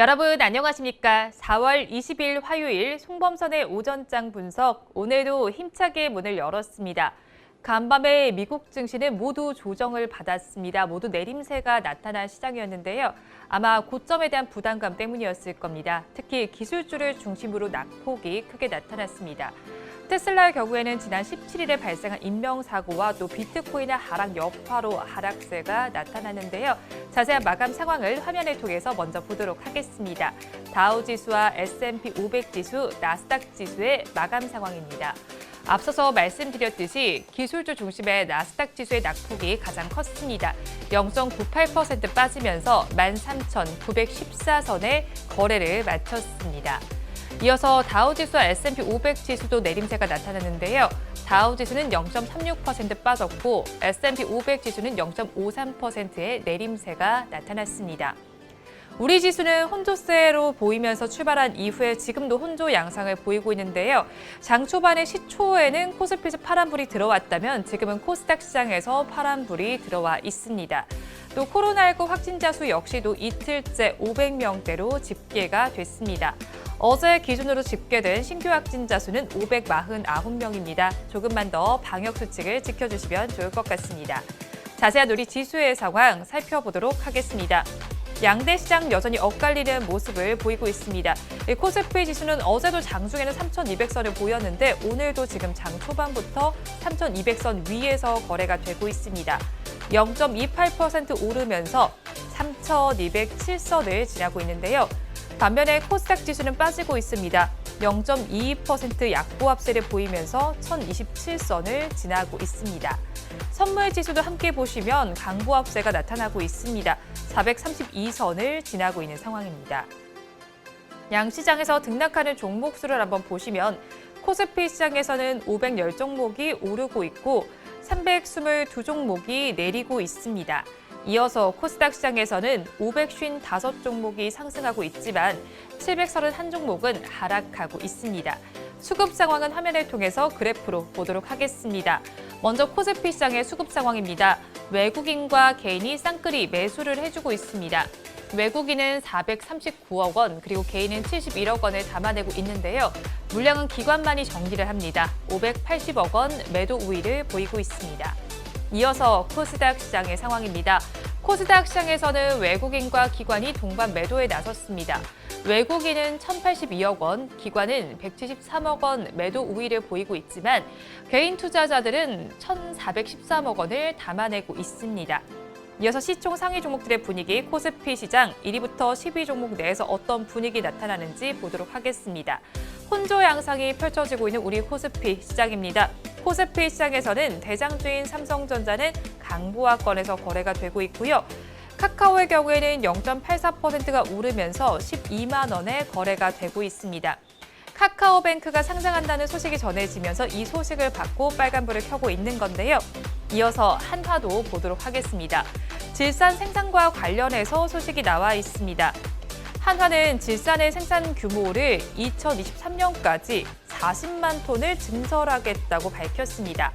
여러분 안녕하십니까? 4월 20일 화요일 송범선의 오전장 분석, 오늘도 힘차게 문을 열었습니다. 간밤에 미국 증시는 모두 조정을 받았습니다. 모두 내림세가 나타난 시장이었는데요. 아마 고점에 대한 부담감 때문이었을 겁니다. 특히 기술주를 중심으로 낙폭이 크게 나타났습니다. 테슬라의 경우에는 지난 17일에 발생한 인명사고와 또 비트코인의 하락 여파로 하락세가 나타났는데요. 자세한 마감 상황을 화면을 통해서 먼저 보도록 하겠습니다. 다우지수와 S&P 500지수, 나스닥 지수의 마감 상황입니다. 앞서서 말씀드렸듯이 기술주 중심의 나스닥 지수의 낙폭이 가장 컸습니다. 0.98% 빠지면서 13,914선에 거래를 마쳤습니다. 이어서 다우지수와 S&P 500지수도 내림세가 나타났는데요. 다우지수는 0.36% 빠졌고 S&P 500지수는 0.53%의 내림세가 나타났습니다. 우리 지수는 혼조세로 보이면서 출발한 이후에 지금도 혼조 양상을 보이고 있는데요. 장 초반의 시초에는 코스피에서 파란불이 들어왔다면 지금은 코스닥 시장에서 파란불이 들어와 있습니다. 또 코로나19 확진자 수 역시도 이틀째 500명대로 집계가 됐습니다. 어제 기준으로 집계된 신규 확진자 수는 549명입니다. 조금만 더 방역 수칙을 지켜주시면 좋을 것 같습니다. 자세한 우리 지수의 상황 살펴보도록 하겠습니다. 양대 시장 여전히 엇갈리는 모습을 보이고 있습니다. 코스피 지수는 어제도 장중에는 3,200선을 보였는데 오늘도 지금 장 초반부터 3,200선 위에서 거래가 되고 있습니다. 0.28% 오르면서 3,207선을 지나고 있는데요. 반면에 코스닥 지수는 빠지고 있습니다. 0.22% 약보합세를 보이면서 1,027선을 지나고 있습니다. 선물 지수도 함께 보시면 강보합세가 나타나고 있습니다. 432선을 지나고 있는 상황입니다. 양시장에서 등락하는 종목 수를 한번 보시면 코스피 시장에서는 510종목이 오르고 있고 322종목이 내리고 있습니다. 이어서 코스닥 시장에서는 555종목이 상승하고 있지만 731종목은 하락하고 있습니다. 수급 상황은 화면을 통해서 그래프로 보도록 하겠습니다. 먼저 코스피 시장의 수급 상황입니다. 외국인과 개인이 쌍끌이 매수를 해주고 있습니다. 외국인은 439억 원, 그리고 개인은 71억 원을 담아내고 있는데요. 물량은 기관만이 정리를 합니다. 580억 원 매도 우위를 보이고 있습니다. 이어서 코스닥 시장의 상황입니다. 코스닥 시장에서는 외국인과 기관이 동반 매도에 나섰습니다. 외국인은 1,082억 원, 기관은 173억 원 매도 우위를 보이고 있지만 개인 투자자들은 1,413억 원을 담아내고 있습니다. 이어서 시총 상위 종목들의 분위기, 코스피 시장 1위부터 10위 종목 내에서 어떤 분위기 나타나는지 보도록 하겠습니다. 혼조 양상이 펼쳐지고 있는 우리 코스피 시장입니다. 코스피 시장에서는 대장주인 삼성전자는 강보합권에서 거래가 되고 있고요. 카카오의 경우에는 0.84%가 오르면서 12만 원에 거래가 되고 있습니다. 카카오뱅크가 상장한다는 소식이 전해지면서 이 소식을 받고 빨간불을 켜고 있는 건데요. 이어서 한화도 보도록 하겠습니다. 질산 생산과 관련해서 소식이 나와 있습니다. 한화는 질산의 생산 규모를 2023년까지 40만 톤을 증설하겠다고 밝혔습니다.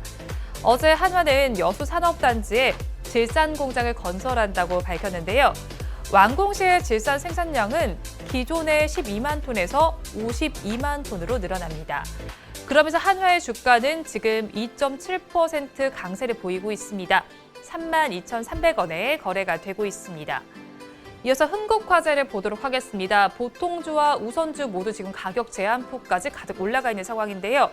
어제 한화는 여수산업단지에 질산 공장을 건설한다고 밝혔는데요. 완공 시의 질산 생산량은 기존의 12만 톤에서 52만 톤으로 늘어납니다. 그러면서 한화의 주가는 지금 2.7% 강세를 보이고 있습니다. 32,300원에 거래가 되고 있습니다. 이어서 흥국화재를 보도록 하겠습니다. 보통주와 우선주 모두 지금 가격 제한폭까지 가득 올라가 있는 상황인데요.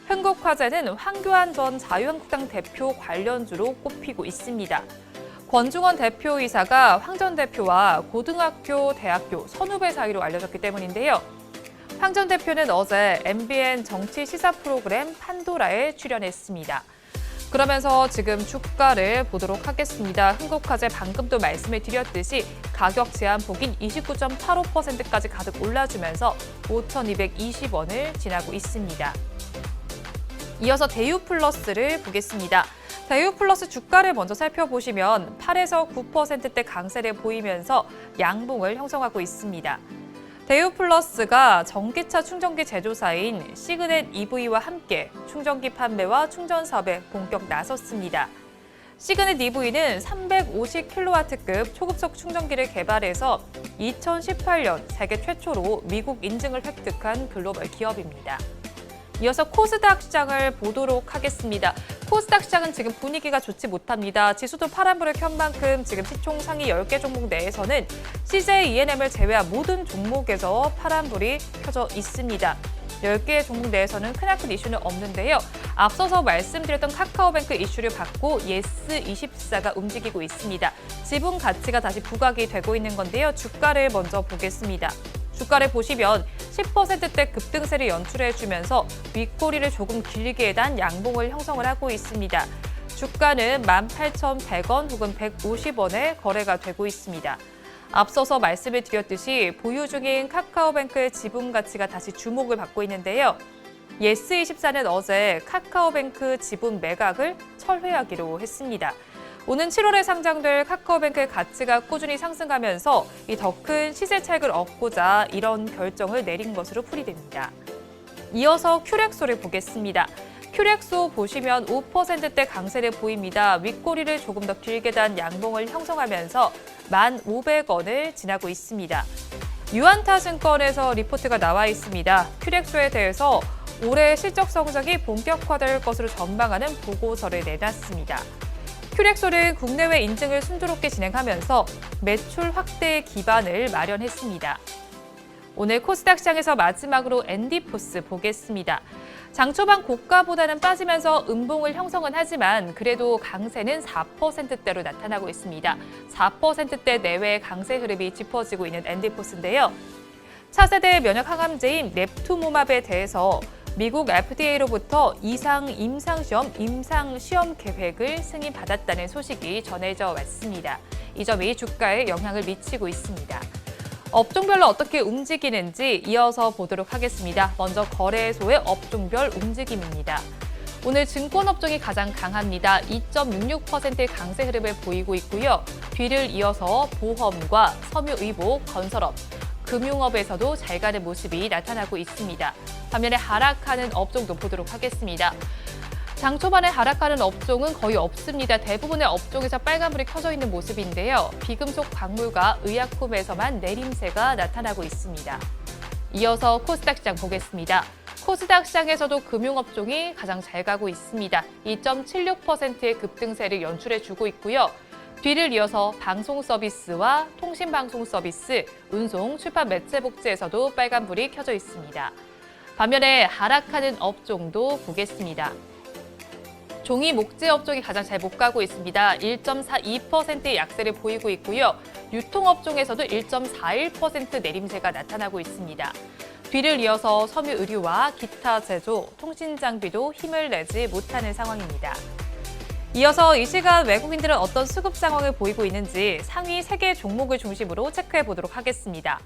흥국화재는 황교안 전 자유한국당 대표 관련주로 꼽히고 있습니다. 권중원 대표이사가 황 전 대표와 고등학교, 대학교 선후배 사이로 알려졌기 때문인데요. 황 전 대표는 어제 MBN 정치 시사 프로그램 판도라에 출연했습니다. 그러면서 지금 주가를 보도록 하겠습니다. 흥국화재 방금도 말씀을 드렸듯이 가격 제한폭인 29.85%까지 가득 올라주면서 5,220원을 지나고 있습니다. 이어서 대유플러스를 보겠습니다. 대유플러스 주가를 먼저 살펴보시면 8에서 9%대 강세를 보이면서 양봉을 형성하고 있습니다. 대유플러스가 전기차 충전기 제조사인 시그넷 EV와 함께 충전기 판매와 충전 사업에 본격 나섰습니다. 시그넷 EV는 350kW급 초급속 충전기를 개발해서 2018년 세계 최초로 미국 인증을 획득한 글로벌 기업입니다. 이어서 코스닥 시장을 보도록 하겠습니다. 코스닥 시장은 지금 분위기가 좋지 못합니다. 지수도 파란불을 켠 만큼 지금 시총 상위 10개 종목 내에서는 CJ ENM을 제외한 모든 종목에서 파란불이 켜져 있습니다. 10개의 종목 내에서는 크나큰 이슈는 없는데요. 앞서서 말씀드렸던 카카오뱅크 이슈를 받고 예스24가 움직이고 있습니다. 지분 가치가 다시 부각이 되고 있는 건데요. 주가를 먼저 보겠습니다. 주가를 보시면 10%대 급등세를 연출해주면서 윗꼬리를 조금 길게 단 양봉을 형성을 하고 있습니다. 주가는 18,100원 혹은 150원에 거래가 되고 있습니다. 앞서서 말씀을 드렸듯이 보유 중인 카카오뱅크의 지분 가치가 다시 주목을 받고 있는데요. 예스24는 어제 카카오뱅크 지분 매각을 철회하기로 했습니다. 오는 7월에 상장될 카카오뱅크의 가치가 꾸준히 상승하면서 이 더 큰 시세 차익을 얻고자 이런 결정을 내린 것으로 풀이됩니다. 이어서 큐렉소를 보겠습니다. 큐렉소 보시면 5%대 강세를 보입니다. 윗꼬리를 조금 더 길게 단 양봉을 형성하면서 1,500원을 지나고 있습니다. 유안타증권에서 리포트가 나와 있습니다. 큐렉소에 대해서 올해 실적 성장이 본격화될 것으로 전망하는 보고서를 내놨습니다. 큐렉소는 국내외 인증을 순조롭게 진행하면서 매출 확대의 기반을 마련했습니다. 오늘 코스닥 시장에서 마지막으로 엔디포스 보겠습니다. 장 초반 고가보다는 빠지면서 음봉을 형성은 하지만 그래도 강세는 4%대로 나타나고 있습니다. 4%대 내외의 강세 흐름이 짚어지고 있는 엔디포스인데요. 차세대 면역 항암제인 랩투모맙에 대해서 미국 FDA로부터 임상 시험 계획을 승인받았다는 소식이 전해져 왔습니다. 이 점이 주가에 영향을 미치고 있습니다. 업종별로 어떻게 움직이는지 이어서 보도록 하겠습니다. 먼저 거래소의 업종별 움직임입니다. 오늘 증권업종이 가장 강합니다. 2.66%의 강세 흐름을 보이고 있고요. 뒤를 이어서 보험과 섬유의복, 건설업, 금융업에서도 잘 가는 모습이 나타나고 있습니다. 반면에 하락하는 업종도 보도록 하겠습니다. 장 초반에 하락하는 업종은 거의 없습니다. 대부분의 업종에서 빨간불이 켜져 있는 모습인데요. 비금속 광물과 의약품에서만 내림세가 나타나고 있습니다. 이어서 코스닥 시장 보겠습니다. 코스닥 시장에서도 금융업종이 가장 잘 가고 있습니다. 2.76%의 급등세를 연출해주고 있고요. 뒤를 이어서 방송 서비스와 통신방송 서비스, 운송, 출판 매체 복지에서도 빨간불이 켜져 있습니다. 반면에 하락하는 업종도 보겠습니다. 종이 목재 업종이 가장 잘 못 가고 있습니다. 1.42%의 약세를 보이고 있고요. 유통업종에서도 1.41% 내림세가 나타나고 있습니다. 뒤를 이어서 섬유의류와 기타 제조, 통신장비도 힘을 내지 못하는 상황입니다. 이어서 이 시간 외국인들은 어떤 수급 상황을 보이고 있는지 상위 3개 종목을 중심으로 체크해 보도록 하겠습니다.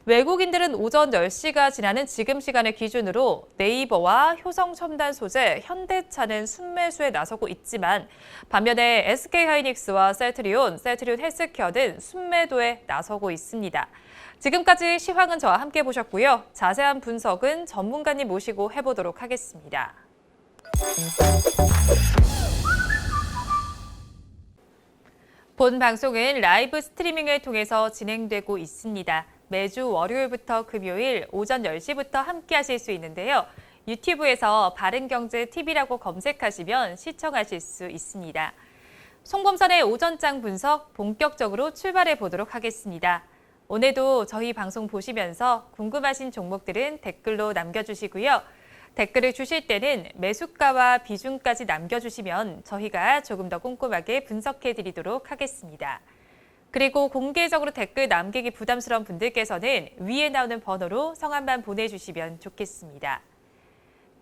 외국인들은 오전 10시가 지나는 지금 시간을 기준으로 네이버와 효성첨단소재, 현대차는 순매수에 나서고 있지만 반면에 SK하이닉스와 셀트리온 헬스케어는 순매도에 나서고 있습니다. 지금까지 시황은 저와 함께 보셨고요. 자세한 분석은 전문가님 모시고 해보도록 하겠습니다. 본 방송은 라이브 스트리밍을 통해서 진행되고 있습니다. 매주 월요일부터 금요일 오전 10시부터 함께 하실 수 있는데요. 유튜브에서 바른경제TV라고 검색하시면 시청하실 수 있습니다. 송범선의 오전장 분석 본격적으로 출발해 보도록 하겠습니다. 오늘도 저희 방송 보시면서 궁금하신 종목들은 댓글로 남겨주시고요. 댓글을 주실 때는 매수가와 비중까지 남겨주시면 저희가 조금 더 꼼꼼하게 분석해 드리도록 하겠습니다. 그리고 공개적으로 댓글 남기기 부담스러운 분들께서는 위에 나오는 번호로 성함만 보내주시면 좋겠습니다.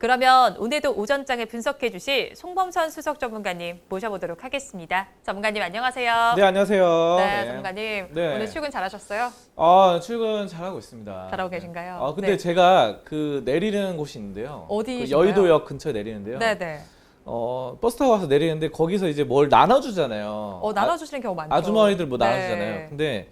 그러면 오늘도 오전장을 분석해 주실 송범선 수석 전문가님 모셔보도록 하겠습니다. 전문가님 안녕하세요. 네, 안녕하세요. 네, 전문가님 네. 오늘 출근 잘하셨어요? 출근 잘하고 있습니다. 잘하고 계신가요? 근데 네. 제가 내리는 곳이 있는데요. 어디신가요? 여의도역 근처에 내리는데요. 네네. 버스 타고 와서 내리는데 거기서 이제 뭘 나눠주잖아요. 나눠주시는 경우 많죠. 아주머니들 뭐 네. 나눠주잖아요. 근데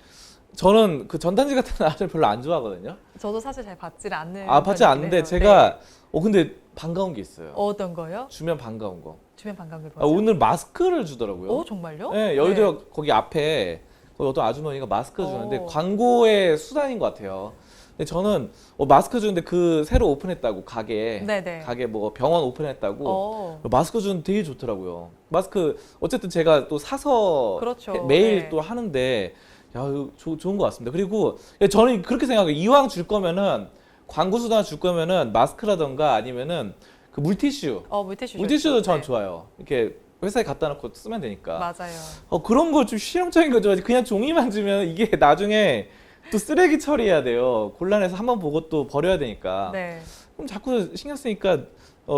저는 그 전단지 같은 거 나눠주는 별로 안 좋아하거든요. 저도 사실 잘 받지를 않는 받지 편이긴 않는데 해요. 제가 근데 반가운 게 있어요. 어떤 거요? 주면 반가운 거. 주변 반가운 게 뭐죠? 오늘 마스크를 주더라고요. 정말요? 네, 여의도역 거기 앞에 어떤 아주머니가 마스크 주는데 광고의 수단인 것 같아요. 근데 저는 마스크 주는데 그 새로 오픈했다고 가게 뭐 병원 오픈했다고 마스크 주는 되게 좋더라고요. 마스크 어쨌든 제가 또 사서 그렇죠. 매일 네. 또 하는데 이거 좋은 것 같습니다. 그리고 저는 그렇게 생각해요. 이왕 줄 거면은 광고 수단 줄 거면은 마스크라던가 아니면은 그 물티슈. 물티슈도 전 좋아요. 이렇게 회사에 갖다 놓고 쓰면 되니까. 맞아요. 그런 거 좀 실용적인 거 좋아하지. 그냥 종이만 주면 이게 나중에 또 쓰레기 처리해야 돼요. 곤란해서 한번 보고 또 버려야 되니까. 네. 그럼 자꾸 신경 쓰니까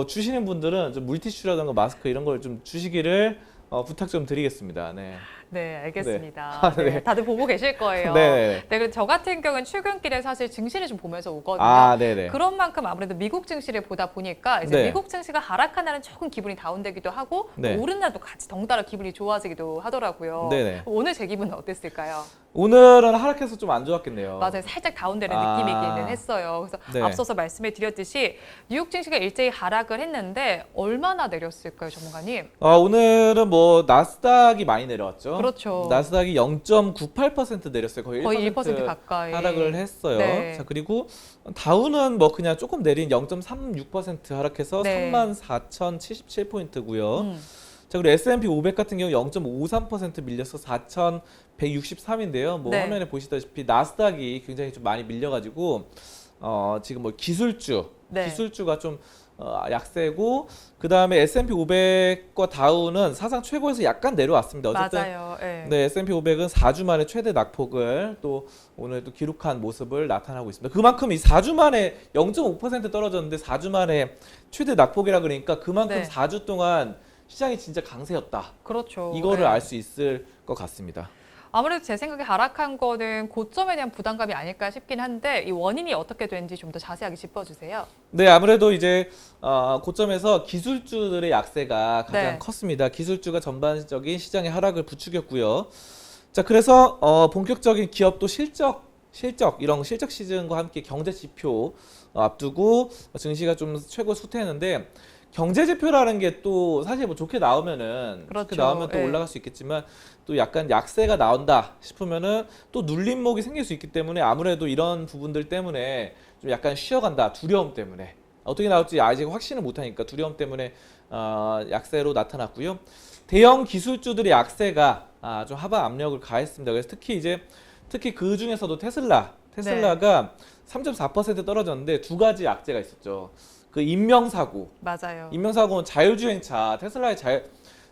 주시는 분들은 좀 물티슈라든가 마스크 이런 걸 좀 주시기를 부탁 좀 드리겠습니다. 네. 네, 알겠습니다. 네. 네, 다들 보고 계실 거예요. 네. 네, 그리고 저 같은 경우는 출근길에 사실 증시를 좀 보면서 오거든요. 네네. 그런 만큼 아무래도 미국 증시를 보다 보니까 이제 네. 미국 증시가 하락한 날은 조금 기분이 다운되기도 하고 네. 오른 날도 같이 덩달아 기분이 좋아지기도 하더라고요. 네네. 오늘 제 기분은 어땠을까요? 오늘은 하락해서 좀 안 좋았겠네요. 맞아요. 살짝 다운되는 느낌이기는 했어요. 그래서 네. 앞서서 말씀해 드렸듯이 뉴욕 증시가 일제히 하락을 했는데 얼마나 내렸을까요, 전문가님? 오늘은 뭐 나스닥이 많이 내려왔죠. 그렇죠. 나스닥이 0.98% 내렸어요. 거의 1% 가까이 하락을 했어요. 네. 자, 그리고 다우는 뭐 그냥 조금 내린 0.36% 하락해서 네. 34,077포인트고요. 자, 그리고 S&P 500 같은 경우 0.53% 밀려서 4,163인데요. 뭐 네. 화면에 보시다시피 나스닥이 굉장히 좀 많이 밀려가지고 지금 뭐 기술주가 좀 약세고, 그 다음에 S&P 500과 다우는 사상 최고에서 약간 내려왔습니다. 어쨌든 맞아요. 네. 네, S&P 500은 4주 만에 최대 낙폭을 또 오늘 또 기록한 모습을 나타나고 있습니다. 그만큼 이 4주 만에 0.5% 떨어졌는데 4주 만에 최대 낙폭이라 그러니까 그만큼 네. 4주 동안 시장이 진짜 강세였다. 그렇죠. 이거를 네. 알 수 있을 것 같습니다. 아무래도 제 생각에 하락한 거는 고점에 대한 부담감이 아닐까 싶긴 한데 이 원인이 어떻게 되는지 좀 더 자세하게 짚어주세요. 네, 아무래도 이제 고점에서 기술주들의 약세가 가장 네. 컸습니다. 기술주가 전반적인 시장의 하락을 부추겼고요. 자, 그래서 본격적인 기업도 실적 이런 실적 시즌과 함께 경제 지표 앞두고 증시가 좀 최고 솟했는데, 경제 지표라는 게 또 사실 뭐 좋게 나오면은 그렇죠. 좋게 나오면 또 네. 올라갈 수 있겠지만 또 약간 약세가 나온다 싶으면은 또 눌림목이 생길 수 있기 때문에 아무래도 이런 부분들 때문에 좀 약간 쉬어간다, 두려움 때문에 어떻게 나올지 아직 확신을 못하니까 두려움 때문에 약세로 나타났고요. 대형 기술주들의 약세가 좀 하방 압력을 가했습니다. 그래서 특히 그 중에서도 테슬라가 3.4% 떨어졌는데 두 가지 약재가 있었죠. 그 인명사고. 맞아요. 인명사고는 자율주행차,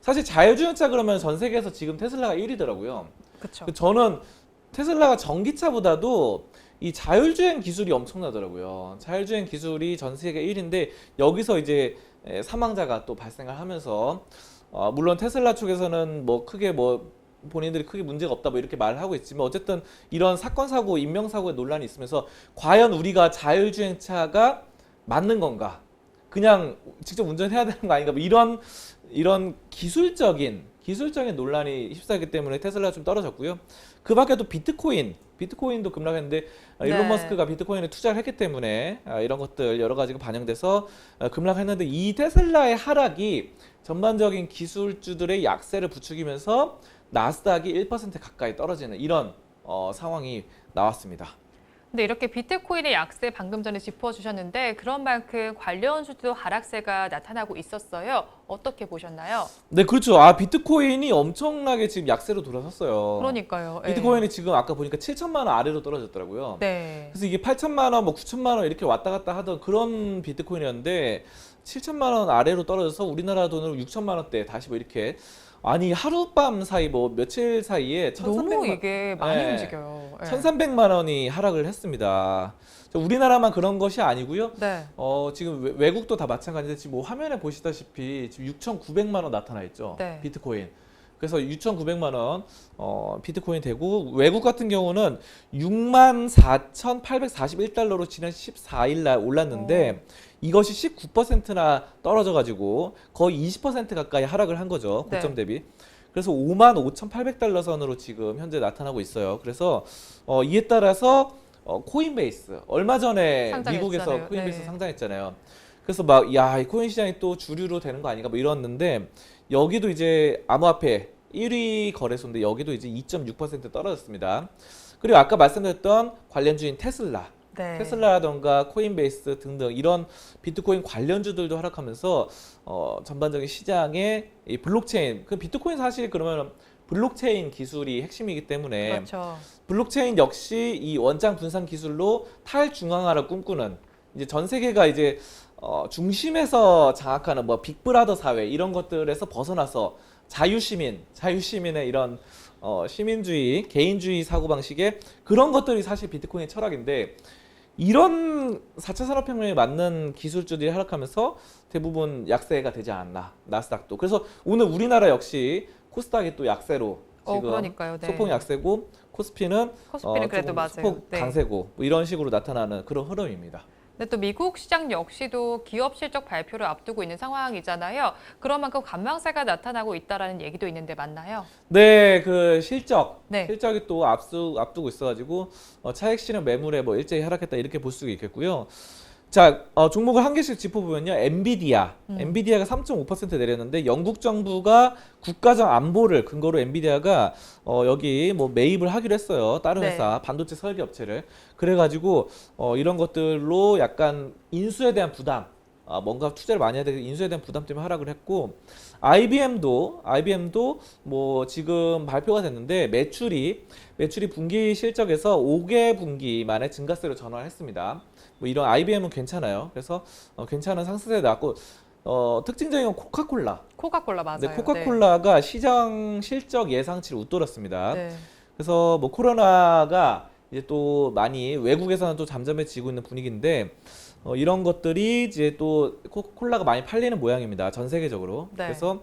사실 자율주행차 그러면 전 세계에서 지금 테슬라가 1위더라고요. 그렇죠. 저는 테슬라가 전기차보다도 이 자율주행 기술이 엄청나더라고요. 자율주행 기술이 전 세계 1위인데 여기서 이제 사망자가 또 발생을 하면서 물론 테슬라 쪽에서는 본인들이 크게 문제가 없다 이렇게 말을 하고 있지만 어쨌든 이런 사건 사고, 인명사고의 논란이 있으면서 과연 우리가 자율주행차가 맞는 건가? 그냥 직접 운전해야 되는 거 아닌가? 이런 기술적인 논란이 휩싸이기 때문에 테슬라가 좀 떨어졌고요. 그 밖에도 비트코인도 급락했는데 일론 머스크가 비트코인에 투자를 했기 때문에 이런 것들 여러 가지가 반영돼서 급락했는데, 이 테슬라의 하락이 전반적인 기술주들의 약세를 부추기면서 나스닥이 1% 가까이 떨어지는 이런 상황이 나왔습니다. 근데 이렇게 비트코인의 약세 방금 전에 짚어주셨는데 그런 만큼 관련 주도 하락세가 나타나고 있었어요. 어떻게 보셨나요? 네, 그렇죠. 비트코인이 엄청나게 지금 약세로 돌아섰어요. 그러니까요. 비트코인이 지금 아까 보니까 7천만 원 아래로 떨어졌더라고요. 네. 그래서 이게 8천만 원, 9천만 원 이렇게 왔다 갔다 하던 그런 비트코인이었는데 7천만 원 아래로 떨어져서 우리나라 돈으로 6천만 원대 다시 뭐 이렇게 아니 하룻밤 사이 뭐 며칠 사이에 너무 1,300만 이게 많이 네. 움직여요. 예. 1,300만 원이 하락을 했습니다. 우리나라만 그런 것이 아니고요. 네. 지금 외국도 다 마찬가지인데 지금 뭐 화면에 보시다시피 지금 6,900만 원 나타나 있죠. 네. 비트코인. 그래서 6,900만 원 비트코인 되고 외국 같은 경우는 64,841달러로 지난 14일 날 올랐는데 이것이 19%나 떨어져 가지고 거의 20% 가까이 하락을 한 거죠. 고점 네. 대비. 그래서 55,800달러 선으로 지금 현재 나타나고 있어요. 그래서 이에 따라서 코인베이스 얼마 전에 상장했잖아요. 미국에서 코인베이스 네. 상장했잖아요. 그래서 막 야, 이 코인 시장이 또 주류로 되는 거 아닌가 뭐 이랬는데 여기도 이제 암호화폐 1위 거래소인데 여기도 이제 2.6% 떨어졌습니다. 그리고 아까 말씀드렸던 관련주인 네. 테슬라라던가 코인베이스 등등 이런 비트코인 관련주들도 하락하면서 전반적인 시장에 이 블록체인 그 비트코인 사실 그러면 블록체인 기술이 핵심이기 때문에 그렇죠. 블록체인 역시 이 원장 분산 기술로 탈중앙화를 꿈꾸는 이제 전 세계가 이제 중심에서 장악하는 뭐 빅브라더 사회 이런 것들에서 벗어나서 자유시민의 이런 시민주의, 개인주의 사고방식의 그런 것들이 사실 비트코인의 철학인데 이런 4차 산업혁명에 맞는 기술주들이 하락하면서 대부분 약세가 되지 않았나 나스닥도. 그래서 오늘 우리나라 역시 코스닥이 또 약세로 지금 그러니까요. 네. 소폭 약세고 코스피는 코스피는 그래도 조금 맞아요. 소폭 네. 강세고 뭐 이런 식으로 나타나는 그런 흐름입니다. 근데 또 미국 시장 역시도 기업 실적 발표를 앞두고 있는 상황이잖아요. 그런 만큼 관망세가 나타나고 있다라는 얘기도 있는데 맞나요? 네, 그 네. 실적이 또 앞두고 있어가지고 차익 실현 매물에 뭐 일제히 하락했다 이렇게 볼 수가 있겠고요. 자, 종목을 한 개씩 짚어보면요. 엔비디아가 3.5% 내렸는데 영국 정부가 국가적 안보를 근거로 엔비디아가 여기 뭐 매입을 하기로 했어요. 다른 네. 회사 반도체 설계 업체를. 그래가지고 이런 것들로 약간 인수에 대한 부담, 뭔가 투자를 많이 해야 되고 인수에 대한 부담 때문에 하락을 했고 IBM도 뭐 지금 발표가 됐는데 매출이 분기 실적에서 5개 분기 만에 증가세로 전환을 했습니다. 뭐 이런 IBM은 괜찮아요. 그래서 괜찮은 상승세 나왔고 특징적인 건 코카콜라 맞아요. 네, 코카콜라가 시장 실적 예상치를 웃돌았습니다. 네. 그래서 뭐 코로나가 이제 또 많이 외국에서는 또 잠잠해지고 있는 분위기인데 이런 것들이 이제 또 코카콜라가 많이 팔리는 모양입니다. 전 세계적으로. 네. 그래서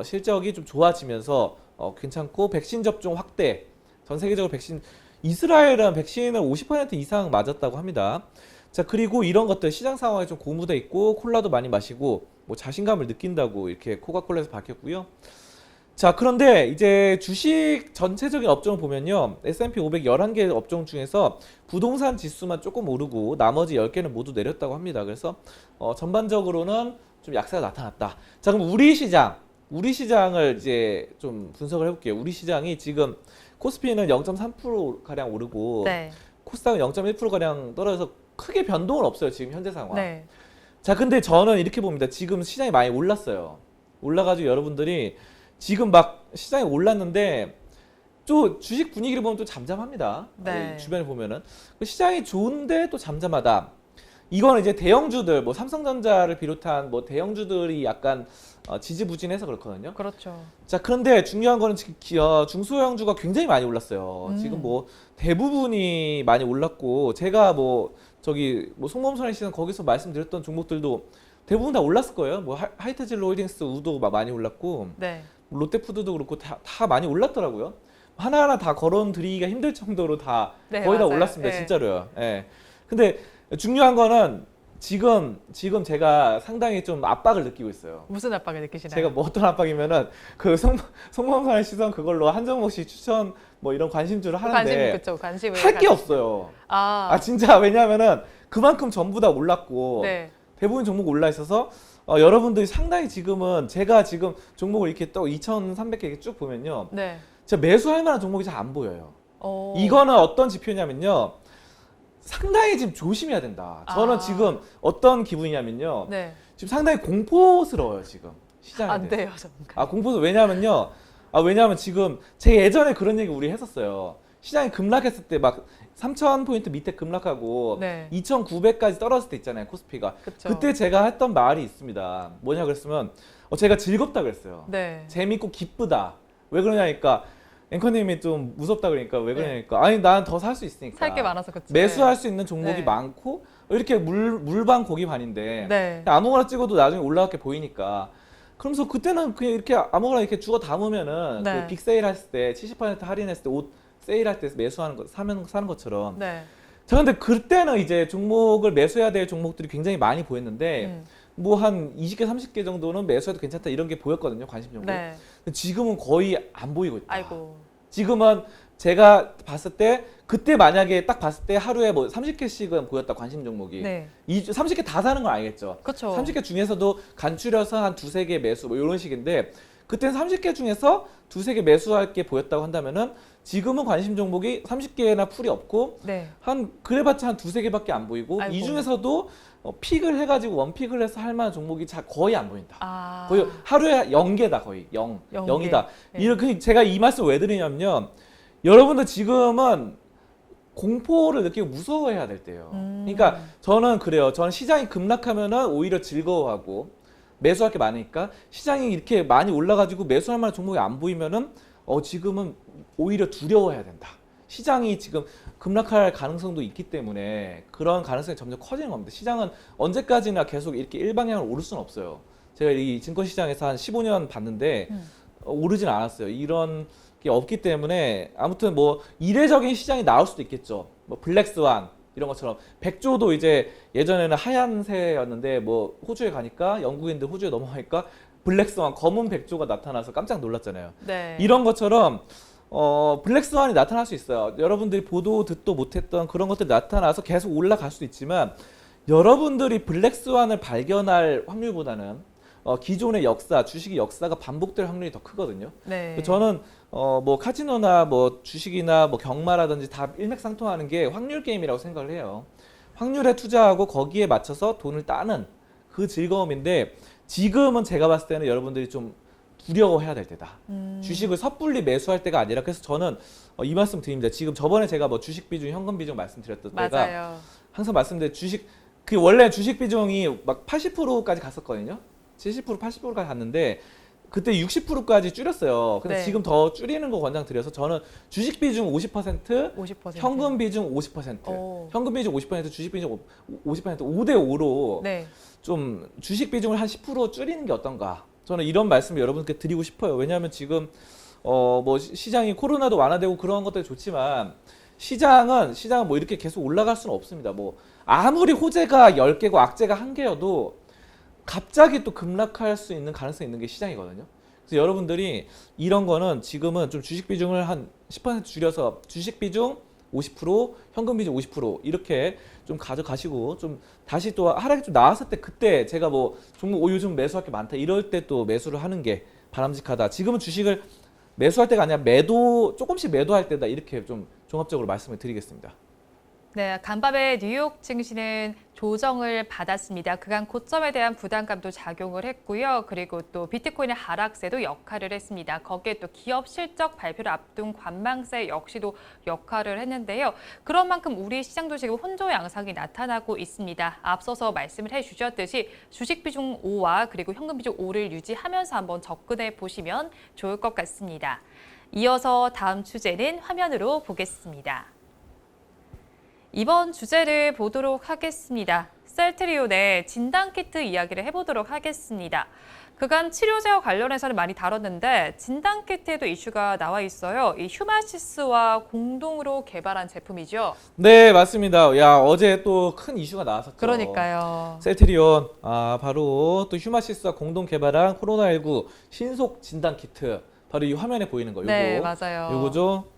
실적이 좀 좋아지면서 괜찮고 백신 접종 확대 전 세계적으로 이스라엘은 백신을 50% 이상 맞았다고 합니다. 자, 그리고 이런 것들 시장 상황에 좀 고무돼 있고 콜라도 많이 마시고 뭐 자신감을 느낀다고 이렇게 코카콜라에서 밝혔고요. 자, 그런데 이제 주식 전체적인 업종을 보면요. S&P 500 11개 업종 중에서 부동산 지수만 조금 오르고 나머지 10개는 모두 내렸다고 합니다. 그래서 전반적으로는 좀 약세가 나타났다. 자, 그럼 우리 시장을 이제 좀 분석을 해볼게요. 우리 시장이 지금 코스피는 0.3% 가량 오르고 네. 코스닥은 0.1% 가량 떨어져서 크게 변동은 없어요. 지금 현재 상황. 네. 자, 근데 저는 이렇게 봅니다. 지금 시장이 많이 올랐어요. 올라가지고 여러분들이 지금 막 시장이 올랐는데 또 주식 분위기를 보면 또 잠잠합니다. 네. 주변에 보면은 시장이 좋은데 또 잠잠하다. 이거는 이제 대형주들, 뭐 삼성전자를 비롯한 뭐 대형주들이 약간 지지부진해서 그렇거든요. 그렇죠. 자, 그런데 중요한 거는 지금 중소형주가 굉장히 많이 올랐어요. 지금 뭐 대부분이 많이 올랐고 제가 뭐 송범선의 시장 거기서 말씀드렸던 종목들도 대부분 다 올랐을 거예요. 뭐 하이트진로 홀딩스, 우도 많이 올랐고 네. 롯데푸드도 그렇고 다 많이 올랐더라고요. 하나하나 다 거론드리기가 힘들 정도로 다 네, 거의 다 맞아요. 올랐습니다. 네. 진짜로요. 예. 근데 중요한 거는 지금 제가 상당히 좀 압박을 느끼고 있어요. 무슨 압박을 느끼시나요? 제가 뭐 어떤 압박이면은 그 송범선의 시선 그걸로 한 종목씩 추천 뭐 이런 관심주를 하는데 그쵸. 관심을 할 게 없어요. 진짜 왜냐하면은 그만큼 전부 다 올랐고 네. 대부분 종목 올라 있어서 여러분들이 상당히 지금은 제가 지금 종목을 이렇게 또 2,300개 이렇게 쭉 보면요. 네. 진짜 매수할 만한 종목이 잘 안 보여요. 오. 이거는 어떤 지표냐면요. 상당히 지금 조심해야 된다. 저는 지금 어떤 기분이냐면요. 네. 지금 상당히 공포스러워요, 지금. 시장에 안 대해서. 돼요, 정말. 공포도 왜냐면 지금 제 예전에 그런 얘기 우리 했었어요. 시장이 급락했을 때 막 3,000포인트 밑에 급락하고 네. 2,900까지 떨어졌을 때 있잖아요, 코스피가. 그쵸. 그때 제가 했던 말이 있습니다. 뭐냐 그랬으면 제가 즐겁다 그랬어요. 네. 재밌고 기쁘다. 왜 그러냐니까 앵커님이 좀 무섭다 그러니까 왜 네. 그러냐니까 아니 난 더 살 수 있으니까. 살 게 많아서 그쵸. 매수할 수 있는 종목이 네. 많고 이렇게 물반 고기 반인데 네. 아무거나 찍어도 나중에 올라가게 보이니까 그러면서 그때는 그냥 이렇게 아무거나 이렇게 주워 담으면은 네. 그 빅세일 했을 때 70% 할인했을 때 옷 세일할 때 매수하는 거 사는 것처럼 네. 자 근데 그때는 이제 종목을 매수해야 될 종목들이 굉장히 많이 보였는데 뭐 한 20개 30개 정도는 매수해도 괜찮다 이런 게 보였거든요, 관심 종목. 네. 근데 지금은 거의 안 보이고 있다. 아이고. 지금은 제가 봤을 때 그때 만약에 딱 봤을 때 하루에 뭐 30개씩은 보였다, 관심 종목이. 네. 30개 다 사는 건 아니겠죠. 그렇죠. 30개 중에서도 간추려서 한 두세 개 매수 뭐 이런 식인데 그때는 30개 중에서 두세 개 매수할 게 보였다고 한다면은 지금은 관심 종목이 30개나 풀이 없고 네. 한 그래봤자 한 두세 개밖에 안 보이고 아이고. 이 중에서도 픽을 해가지고 원픽을 해서 할 만한 종목이 거의 안 보인다. 아. 거의 하루에 0개다 거의 0. 영 0이다. 개. 네. 이렇게 제가 이 말씀 왜 드리냐면요. 여러분들 지금은 공포를 느끼고 무서워해야 될 때예요. 그러니까 저는 그래요. 저는 시장이 급락하면은 오히려 즐거워하고 매수할 게 많으니까 시장이 이렇게 많이 올라가지고 매수할 만한 종목이 안 보이면은 지금은 오히려 두려워해야 된다. 시장이 지금 급락할 가능성도 있기 때문에 그런 가능성이 점점 커지는 겁니다. 시장은 언제까지나 계속 이렇게 일방향으로 오를 수는 없어요. 제가 이 증권시장에서 한 15년 봤는데 오르진 않았어요. 이런 게 없기 때문에 아무튼 뭐 이례적인 시장이 나올 수도 있겠죠. 뭐 블랙스완 이런 것처럼 백조도 이제 예전에는 하얀 새였는데 뭐 호주에 가니까 영국인들 호주에 넘어가니까 블랙스완 검은 백조가 나타나서 깜짝 놀랐잖아요. 네. 이런 것처럼 블랙스완이 나타날 수 있어요. 여러분들이 보도 듣도 못했던 그런 것들이 나타나서 계속 올라갈 수도 있지만 여러분들이 블랙스완을 발견할 확률보다는 기존의 역사, 주식의 역사가 반복될 확률이 더 크거든요. 네. 저는 뭐 카지노나 뭐 주식이나 뭐 경마라든지 다 일맥상통하는 게 확률 게임이라고 생각을 해요. 확률에 투자하고 거기에 맞춰서 돈을 따는 그 즐거움인데 지금은 제가 봤을 때는 여러분들이 좀 두려워해야 될 때다. 주식을 섣불리 매수할 때가 아니라 그래서 저는 이 말씀 드립니다. 지금 저번에 제가 뭐 주식 비중, 현금 비중 말씀드렸던 때가 맞아요. 항상 말씀드린 주식 그 원래 주식 비중이 막 80%까지 갔었거든요. 70% 80%까지 갔는데 그때 60%까지 줄였어요. 근데 네. 지금 더 줄이는 거 권장드려서 저는 주식 비중 50%, 50%. 현금 비중 50%, 오. 현금 비중 50%, 주식 비중 50% 5대 5로 네. 좀 주식 비중을 한 10% 줄이는 게 어떤가? 저는 이런 말씀을 여러분께 드리고 싶어요. 왜냐하면 지금 뭐 시장이 코로나도 완화되고 그런 것들이 좋지만 시장은 뭐 이렇게 계속 올라갈 수는 없습니다. 뭐 아무리 호재가 10개고 악재가 1개여도 갑자기 또 급락할 수 있는 가능성이 있는 게 시장이거든요. 그래서 여러분들이 이런 거는 지금은 좀 주식 비중을 한 10% 줄여서 주식 비중 50%, 현금 비중 50% 이렇게 좀 가져가시고 좀 다시 또 하락이 좀 나왔을 때 그때 제가 뭐 종목 요즘 매수할 게 많다 이럴 때 또 매수를 하는 게 바람직하다. 지금은 주식을 매수할 때가 아니라 조금씩 매도할 때다 이렇게 좀 종합적으로 말씀을 드리겠습니다. 네, 간밤에 뉴욕 증시는 조정을 받았습니다. 그간 고점에 대한 부담감도 작용을 했고요. 그리고 또 비트코인의 하락세도 역할을 했습니다. 거기에 또 기업 실적 발표를 앞둔 관망세 역시도 역할을 했는데요. 그런 만큼 우리 시장도 지금 혼조 양상이 나타나고 있습니다. 앞서서 말씀을 해주셨듯이 주식 비중 5와 그리고 현금 비중 5를 유지하면서 한번 접근해 보시면 좋을 것 같습니다. 이어서 다음 주제는 화면으로 보겠습니다. 이번 주제를 보도록 하겠습니다. 셀트리온의 진단키트 이야기를 해보도록 하겠습니다. 그간 치료제와 관련해서는 많이 다뤘는데 진단키트에도 이슈가 나와 있어요. 이 휴마시스와 공동으로 개발한 제품이죠. 네, 맞습니다. 야, 어제 또 큰 이슈가 나왔었죠. 그러니까요. 셀트리온, 바로 또 휴마시스와 공동 개발한 코로나19 신속 진단 키트. 바로 이 화면에 보이는 거. 네, 맞아요. 요거죠.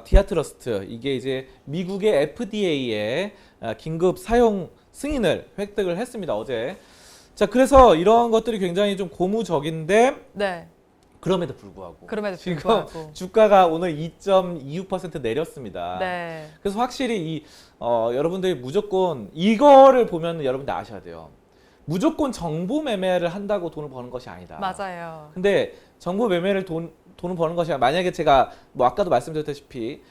디아트러스트. 이게 이제 미국의 FDA의 긴급 사용 승인을 획득을 했습니다, 어제. 자, 그래서 이런 것들이 굉장히 좀 고무적인데 네, 그럼에도 불구하고 그럼에도 지금 주가가 오늘 2.26% 내렸습니다. 네, 그래서 확실히 여러분들이 무조건 이거를 보면 여러분들 아셔야 돼요. 무조건 정보 매매를 한다고 돈을 버는 것이 아니다. 맞아요. 근데 정보 매매를 돈을 버는 것이 아니라 만약에 제가 뭐 아까도 말씀드렸다시피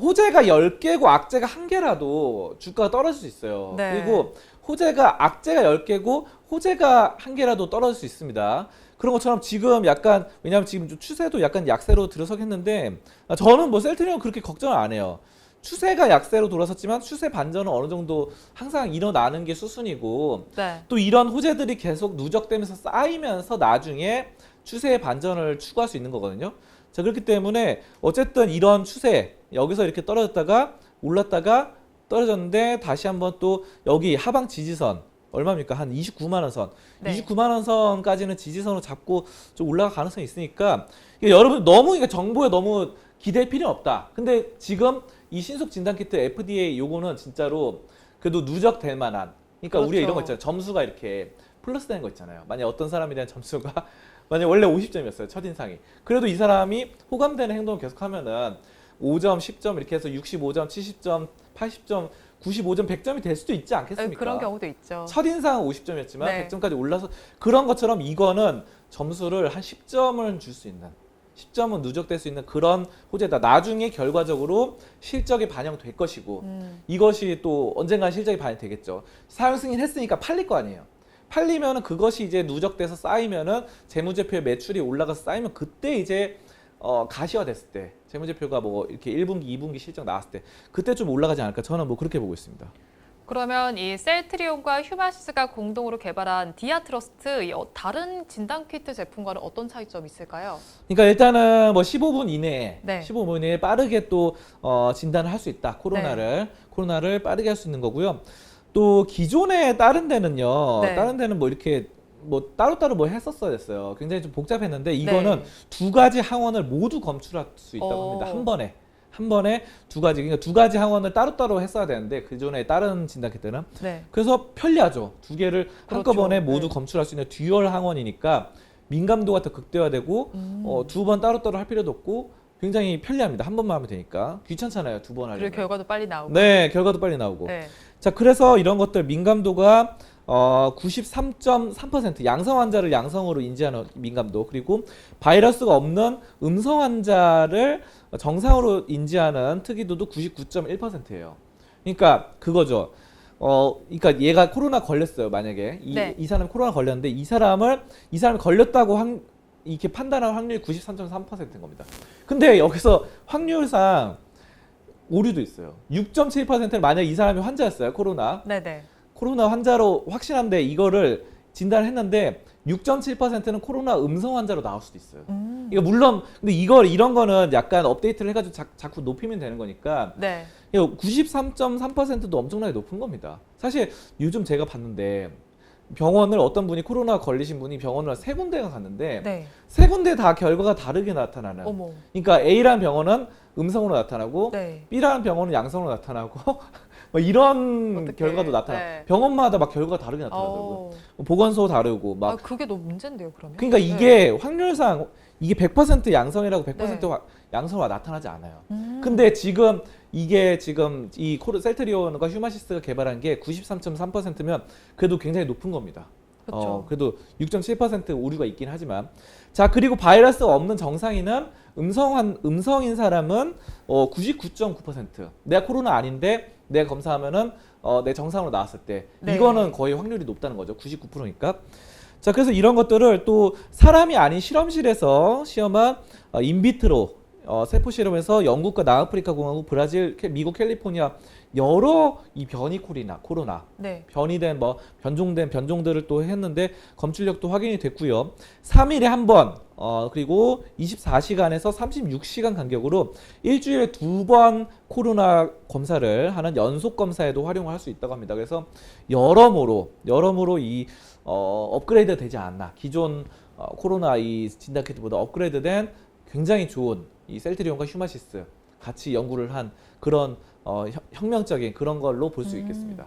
호재가 10개고 악재가 1개라도 주가가 떨어질 수 있어요. 네. 그리고 악재가 10개고 호재가 1개라도 떨어질 수 있습니다. 그런 것처럼 지금 약간, 왜냐하면 지금 좀 추세도 약간 약세로 들어서겠는데, 저는 뭐 셀트리온 그렇게 걱정을 안 해요. 추세가 약세로 돌아섰지만 추세 반전은 어느 정도 항상 일어나는 게 수순이고, 네. 또 이런 호재들이 계속 누적되면서 쌓이면서 나중에 추세의 반전을 추구할 수 있는 거거든요. 자, 그렇기 때문에 어쨌든 이런 추세, 여기서 이렇게 떨어졌다가 올랐다가 떨어졌는데 다시 한번 또 여기 하방 지지선 얼마입니까? 한 29만 원 선. 네. 29만 원 선까지는 지지선으로 잡고 좀 올라갈 가능성이 있으니까, 여러분 너무 정보에 너무 기댈 필요는 없다. 근데 지금 이 신속 진단 키트 FDA 요거는 진짜로 그래도 누적될 만한, 그러니까 그렇죠. 우리가 이런 거 있잖아요. 점수가 이렇게 플러스 되는 거 있잖아요. 만약 어떤 사람에 대한 점수가 만약 원래 50점이었어요. 첫인상이. 그래도 이 사람이 호감되는 행동을 계속하면은 5점, 10점 이렇게 해서 65점, 70점, 80점, 95점, 100점이 될 수도 있지 않겠습니까? 그런 경우도 있죠. 첫인상은 50점이었지만 네. 100점까지 올라서, 그런 것처럼 이거는 점수를 한 10점을 줄 수 있는, 10점은 누적될 수 있는 그런 호재다. 나중에 결과적으로 실적이 반영될 것이고, 이것이 또 언젠가 실적이 반영되겠죠. 사용 승인했으니까 팔릴 거 아니에요. 팔리면은 그것이 이제 누적돼서 쌓이면은 재무제표의 매출이 올라가서 쌓이면 그때 이제 가시화 됐을 때, 재무제표가 뭐 이렇게 1분기, 2분기 실적 나왔을 때 그때 좀 올라가지 않을까, 저는 뭐 그렇게 보고 있습니다. 그러면 이 셀트리온과 휴마시스가 공동으로 개발한 디아트러스트, 이 다른 진단 키트 제품과는 어떤 차이점이 있을까요? 그러니까 일단은 뭐 15분 이내에, 네. 15분 이내에 빠르게 또 진단을 할 수 있다. 코로나를 빠르게 할 수 있는 거고요. 또 기존에 다른 데는요, 네. 다른 데는 뭐 이렇게 뭐 따로따로 뭐 했었어야 됐어요. 굉장히 좀 복잡했는데 이거는 네. 두 가지 항원을 모두 검출할 수 있다고 합니다. 한 번에 두 가지, 그러니까 두 가지 항원을 따로따로 했어야 되는데 기존에 다른 진단 키트는, 네. 그래서 편리하죠. 두 개를 한꺼번에 그렇죠. 모두 네. 검출할 수 있는 듀얼 항원이니까 민감도가 더 극대화되고, 두 번 따로따로 할 필요도 없고 굉장히 편리합니다. 한 번만 하면 되니까. 귀찮잖아요. 두 번 하려면. 그리고 결과도 빨리 나오고. 네, 결과도 빨리 나오고. 네. 자, 그래서 이런 것들 민감도가 93.3%, 양성 환자를 양성으로 인지하는 민감도, 그리고 바이러스가 없는 음성 환자를 정상으로 인지하는 특이도도 99.1%예요. 그러니까 그거죠. 그러니까 얘가 코로나 걸렸어요. 만약에 네. 이 사람이 코로나 걸렸는데 이 사람이 걸렸다고 이렇게 판단할 확률이 93.3%인 겁니다. 근데 여기서 확률상 오류도 있어요. 6.7%는 만약 이 사람이 환자였어요. 네네. 코로나 환자로 확신한데 이거를 진단을 했는데 6.7%는 코로나 음성 환자로 나올 수도 있어요. 그러니까 물론 근데 이런 거는 약간 업데이트를 해가지고 자꾸 높이면 되는 거니까, 네. 93.3%도 엄청나게 높은 겁니다. 사실 요즘 제가 봤는데 병원을 어떤 분이 코로나 걸리신 분이 병원을 3군데가 갔는데 네. 3군데 다 결과가 다르게 나타나는. 어머. 그러니까 A라는 병원은 음성으로 나타나고 네. B라는 병원은 양성으로 나타나고 뭐 이런 어떡해. 결과도 나타나. 네. 병원마다 막 결과가 다르게 나타나더라고요. 어. 보건소 다르고 막. 그게 너무 문제인데요, 그러면? 그러니까 네. 이게 확률상 이게 100% 양성이라고 100% 네. 양성으로 나타나지 않아요. 근데 지금 이 셀트리온과 휴마시스가 개발한 게 93.3%면 그래도 굉장히 높은 겁니다. 그렇죠. 그래도 6.7% 오류가 있긴 하지만, 자, 그리고 바이러스가 없는 정상인은 음성인 사람은 99.9%. 내가 코로나 아닌데 내가 검사하면은 내 정상으로 나왔을 때, 네. 이거는 거의 확률이 높다는 거죠. 99%니까. 자, 그래서 이런 것들을 또 사람이 아닌 실험실에서 시험한 인비트로 세포 실험에서 영국과 남아프리카 공화국, 브라질, 미국, 캘리포니아 여러 이 코로나 네. 변이된 변종된 변종들을 또 했는데 검출력도 확인이 됐고요. 3일에 한 번, 그리고 24시간에서 36시간 간격으로 일주일에 2번 코로나 검사를 하는 연속 검사에도 활용할 수 있다고 합니다. 그래서 여러모로 이 업그레이드 되지 않나, 기존 코로나 이 진단 키트보다 업그레이드된 굉장히 좋은 이 셀트리온과 휴마시스 같이 연구를 한 그런 혁명적인 그런 걸로 볼 수 있겠습니다.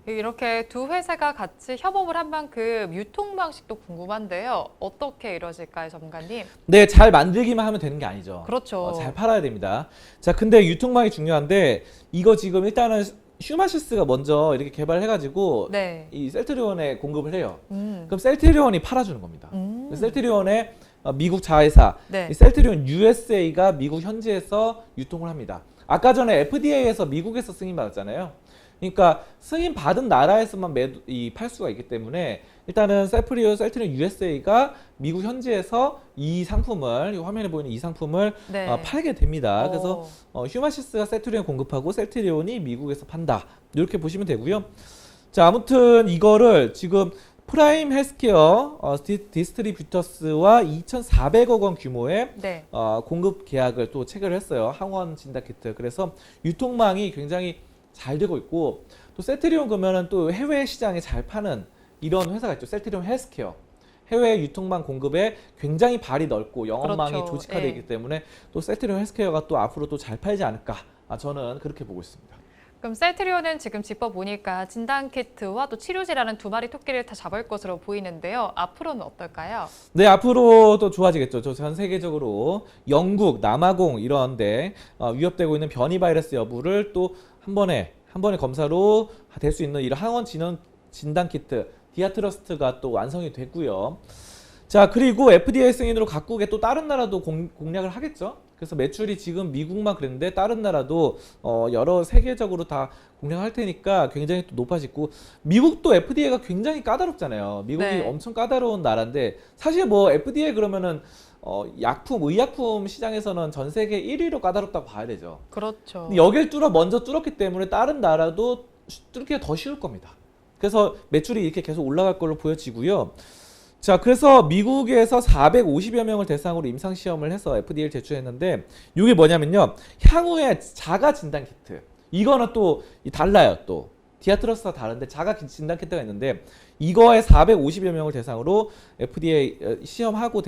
이렇게 두 회사가 같이 협업을 한 만큼 유통 방식도 궁금한데요. 어떻게 이루어질까요, 전문가님? 네, 잘 만들기만 하면 되는 게 아니죠. 그렇죠. 잘 팔아야 됩니다. 자, 근데 유통망이 중요한데 이거 지금 일단은 휴마시스가 먼저 이렇게 개발해가지고 네. 이 셀트리온에 공급을 해요. 음. 그럼 셀트리온이 팔아주는 겁니다. 음. 셀트리온의 미국 자회사, 네. 이 셀트리온 USA가 미국 현지에서 유통을 합니다. 아까 전에 FDA에서 미국에서 승인 받았잖아요. 그러니까 승인 받은 나라에서만 팔 수가 있기 때문에 일단은 셀트리온 USA가 미국 현지에서 이 상품을, 이 화면에 보이는 이 상품을 네. 팔게 됩니다. 그래서 어. 휴마시스가 셀트리온 공급하고 셀트리온이 미국에서 판다. 이렇게 보시면 되고요. 자, 아무튼 이거를 지금 프라임 헬스케어 디스트리뷰터스와 2,400억 원 규모의 네. 공급 계약을 또 체결을 했어요. 항원 진단 키트. 그래서 유통망이 굉장히 잘 되고 있고, 또 셀트리온 그러면은 또 해외 시장에 잘 파는 이런 회사가 있죠. 셀트리온 헬스케어. 해외 유통망 공급에 굉장히 발이 넓고 영업망이 그렇죠. 조직화되어 있기 예. 때문에 또 셀트리온 헬스케어가 또 앞으로 또 잘 팔지 않을까. 저는 그렇게 보고 있습니다. 그럼 셀트리온은 지금 짚어보니까 진단키트와 또 치료제라는 두 마리 토끼를 다 잡을 것으로 보이는데요. 앞으로는 어떨까요? 네, 앞으로 또 좋아지겠죠. 전 세계적으로 영국, 남아공 이런데 위협되고 있는 변이 바이러스 여부를 또 한 번에 검사로 될 수 있는 이런 항원 진단 키트 디아트러스트가 또 완성이 됐고요. 자, 그리고 FDA 승인으로 각국의 또 다른 나라도 공략을 하겠죠. 그래서 매출이 지금 미국만 그랬는데 다른 나라도 여러 세계적으로 다 공략할 테니까 굉장히 또 높아지고, 미국도 FDA가 굉장히 까다롭잖아요. 미국이 네. 엄청 까다로운 나라인데 사실 뭐 FDA 그러면은 의약품 시장에서는 전 세계 1위로 까다롭다고 봐야 되죠. 그렇죠. 근데 여길 먼저 뚫었기 때문에 다른 나라도 뚫기가 더 쉬울 겁니다. 그래서 매출이 이렇게 계속 올라갈 걸로 보여지고요. 자, 그래서 미국에서 450여 명을 대상으로 임상 시험을 해서 FDA를 제출했는데, 이게 뭐냐면요, 향후에 자가 진단 키트. 이거는 또 달라요. 또 디아트러스가 다른데 자가 진단 키트가 있는데, 이거에 450여 명을 대상으로 FDA 시험하고